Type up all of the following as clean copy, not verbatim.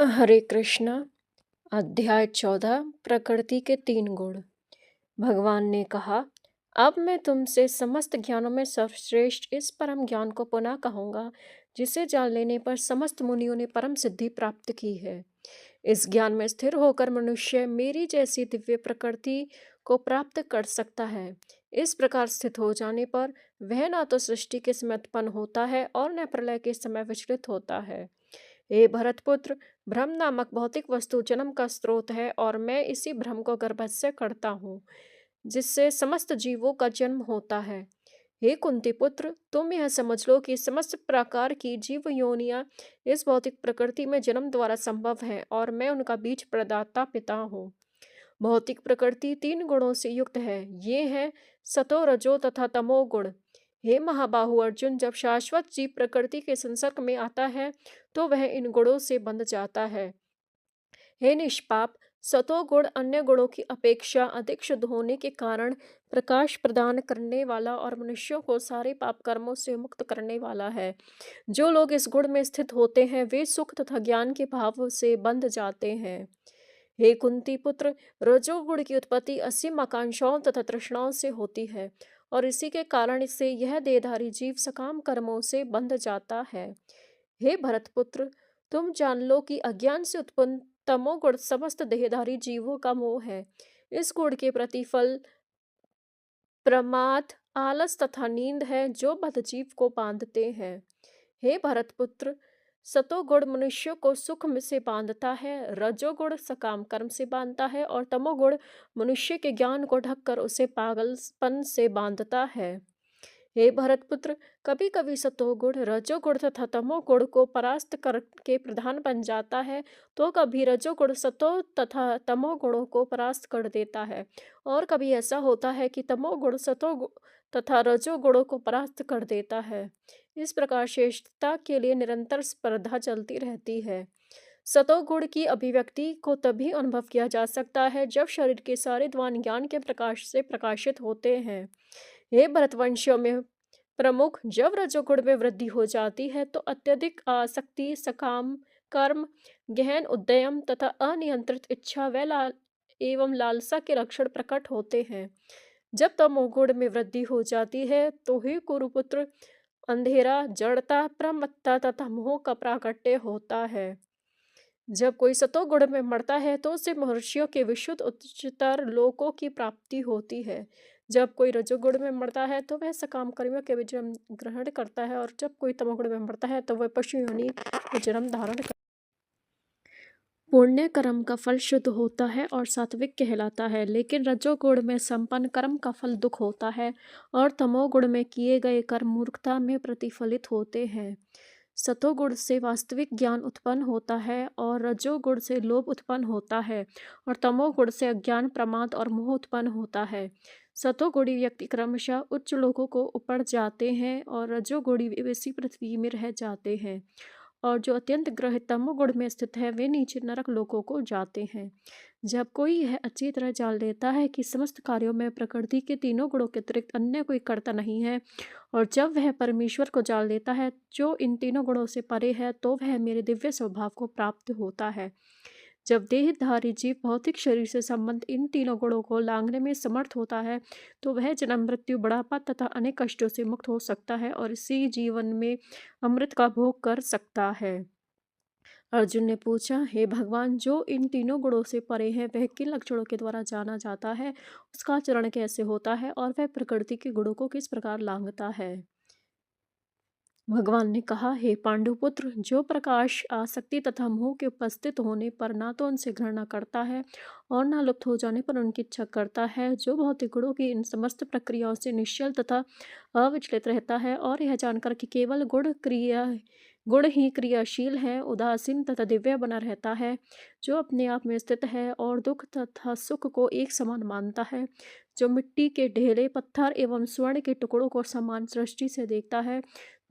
हरे कृष्णा। अध्याय 14 प्रकृति के 3 गुण। भगवान ने कहा, अब मैं तुमसे समस्त ज्ञानों में सर्वश्रेष्ठ इस परम ज्ञान को पुनः कहूँगा, जिसे जान लेने पर समस्त मुनियों ने परम सिद्धि प्राप्त की है। इस ज्ञान में स्थिर होकर मनुष्य मेरी जैसी दिव्य प्रकृति को प्राप्त कर सकता है। इस प्रकार स्थित हो जाने पर वह न तो सृष्टि के समय उत्पन्न होता है और न प्रलय के समय विचलित होता है। हे भरतपुत्र, भ्रम नामक भौतिक वस्तु जन्म का स्रोत है और मैं इसी भ्रम को गर्भस्य करता हूँ, जिससे समस्त जीवों का जन्म होता है। हे कुंती पुत्र, तुम यह समझ लो कि समस्त प्रकार की जीव योनियां इस भौतिक प्रकृति में जन्म द्वारा संभव है और मैं उनका बीज प्रदाता पिता हूँ। भौतिक प्रकृति 3 गुणों से युक्त है। ये हैं सतो, रजो तथा तमो गुण। हे महाबाहु अर्जुन, जब शाश्वत जीव प्रकृति के संसर्ग में आता है तो वह इन गुणों से बंध जाता है। हे निष्पाप, सतोगुण अन्य गुणों की अपेक्षा अधिक शुद्ध होने के कारण प्रकाश प्रदान करने वाला और मनुष्यों को सारे पाप कर्मों से मुक्त करने वाला है। जो लोग इस गुण में स्थित होते हैं वे सुख तथा ज्ञान के भाव से बंध जाते हैं। हे कुंती पुत्र, रजोगुण की उत्पत्ति असीम आकांक्षाओं तथा तृष्णाओं से होती है और इसी के कारण से यह देहधारी जीव सकाम कर्मों से बंध जाता है। हे भरतपुत्र, तुम जान लो कि अज्ञान से उत्पन्न तमोगुण समस्त देहधारी जीवों का मोह है। इस गुण के प्रतिफल प्रमाद, आलस तथा नींद है जो बद्धजीव को बांधते हैं। हे भरतपुत्र, सतोगुण मनुष्य को सुख में से बांधता है, रजोगुण सकाम कर्म से बांधता है और तमोगुण मनुष्य के ज्ञान को ढककर उसे पागलपन से बांधता है। हे भरतपुत्र, कभी कभी सतोगुण रजोगुण तथा तमोगुण को परास्त करके प्रधान बन जाता है, तो कभी रजोगुण सतो तथा तमोगुणों को परास्त कर देता है और कभी ऐसा होता है कि तमोगुण तथा रजोगुणों को परास्त कर देता है। इस प्रकार श्रेष्ठता के लिए निरंतर स्पर्धा चलती रहती है। सतोगुण की अभिव्यक्ति को तभी अनुभव किया जा सकता है जब शरीर के सारे द्वार ज्ञान के प्रकाश से प्रकाशित होते हैं। हे भरतवंशियों में प्रमुख, जब रजोगुण में वृद्धि हो जाती है तो अत्यधिक आसक्ति, सकाम कर्म, गहन उद्यम तथा अनियंत्रित इच्छा एवं लालसा के लक्षण प्रकट होते हैं। जब तमोगुण में वृद्धि हो जाती है तो हे कुरुपुत्र, अंधेरा, जड़ता, प्रमत्ता तथा मोह का प्राकट्य होता है। जब कोई सतोगुण में मरता है तो उसे महर्षियों के विशुद्ध उच्चतर लोकों की प्राप्ति होती है। जब कोई रजोगुण में मरता है तो वह सकाम कर्मियों के जन्म ग्रहण करता है और जब कोई तमोगुण में मरता है तो वह पशु योनि में जन्म धारण करता है। पुण्य कर्म का फल शुद्ध होता है और सात्विक कहलाता है, लेकिन रजोगुण में संपन्न कर्म का फल दुख होता है और तमोगुण में किए गए कर्म मूर्खता में प्रतिफलित होते हैं। सतोगुण से वास्तविक ज्ञान उत्पन्न होता है और रजोगुण से लोभ उत्पन्न होता है और तमोगुण से अज्ञान, प्रमाद और मोह उत्पन्न होता है। सतोगुणी व्यक्ति क्रमशः उच्च लोकों को ऊपर जाते हैं और रजोगुणी इसी पृथ्वी में रह जाते हैं और जो अत्यंत ग्रह तमोगुण में स्थित है वे नीचे नरक लोकों को जाते हैं। जब कोई यह अच्छी तरह जान लेता है कि समस्त कार्यों में प्रकृति के 3 गुणों के अतिरिक्त अन्य कोई कर्ता नहीं है और जब वह परमेश्वर को जान लेता है जो इन 3 गुणों से परे है, तो वह मेरे दिव्य स्वभाव को प्राप्त होता है। जब देहधारी जीव भौतिक शरीर से संबंध इन 3 गुणों को लांघने में समर्थ होता है तो वह जन्म, मृत्यु, बुढ़ापा तथा अनेक कष्टों से मुक्त हो सकता है और इसी जीवन में अमृत का भोग कर सकता है। अर्जुन ने पूछा, हे भगवान, जो इन 3 गुणों से परे है वह किन लक्षणों के द्वारा जाना जाता है, उसका आचरण कैसे होता है और वह प्रकृति के गुणों को किस प्रकार लांघता है। भगवान ने कहा, हे पांडुपुत्र, जो प्रकाश, आसक्ति तथा मोह के उपस्थित होने पर ना तो उनसे घृणा करता है और ना लुप्त हो जाने पर उनकी इच्छा करता है, जो भौतिक गुणों की इन समस्त प्रक्रियाओं से निश्चल तथा अविचलित रहता है और यह जानकर कि केवल गुण ही क्रियाशील है, उदासीन तथा दिव्य बना रहता है, जो अपने आप में स्थित है और दुख तथा सुख को एक समान मानता है, जो मिट्टी के ढेले, पत्थर एवं स्वर्ण के टुकड़ों को समान दृष्टि से देखता है,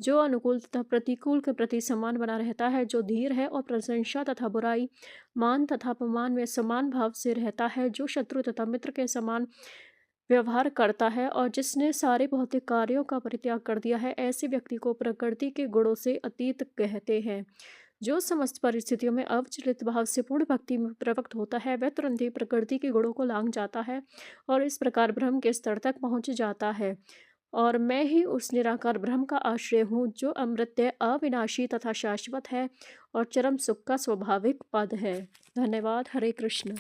जो अनुकूल तथा प्रतिकूल के प्रति समान बना रहता है, जो धीर है और प्रशंसा तथा बुराई, मान तथा अपमान में समान भाव से रहता है, जो शत्रु तथा मित्र के समान व्यवहार करता है और जिसने सारे भौतिक कार्यों का परित्याग कर दिया है, ऐसे व्यक्ति को प्रकृति के गुणों से अतीत कहते हैं। जो समस्त परिस्थितियों में अविचलित भाव से पूर्ण भक्ति में प्रवक्त होता है, वह तुरंत ही प्रकृति के गुणों को लांघ जाता है और इस प्रकार ब्रह्म के स्तर तक पहुँच जाता है। और मैं ही उस निराकार ब्रह्म का आश्रय हूँ, जो अमृत, अविनाशी तथा शाश्वत है और चरम सुख का स्वाभाविक पद है। धन्यवाद। हरे कृष्ण।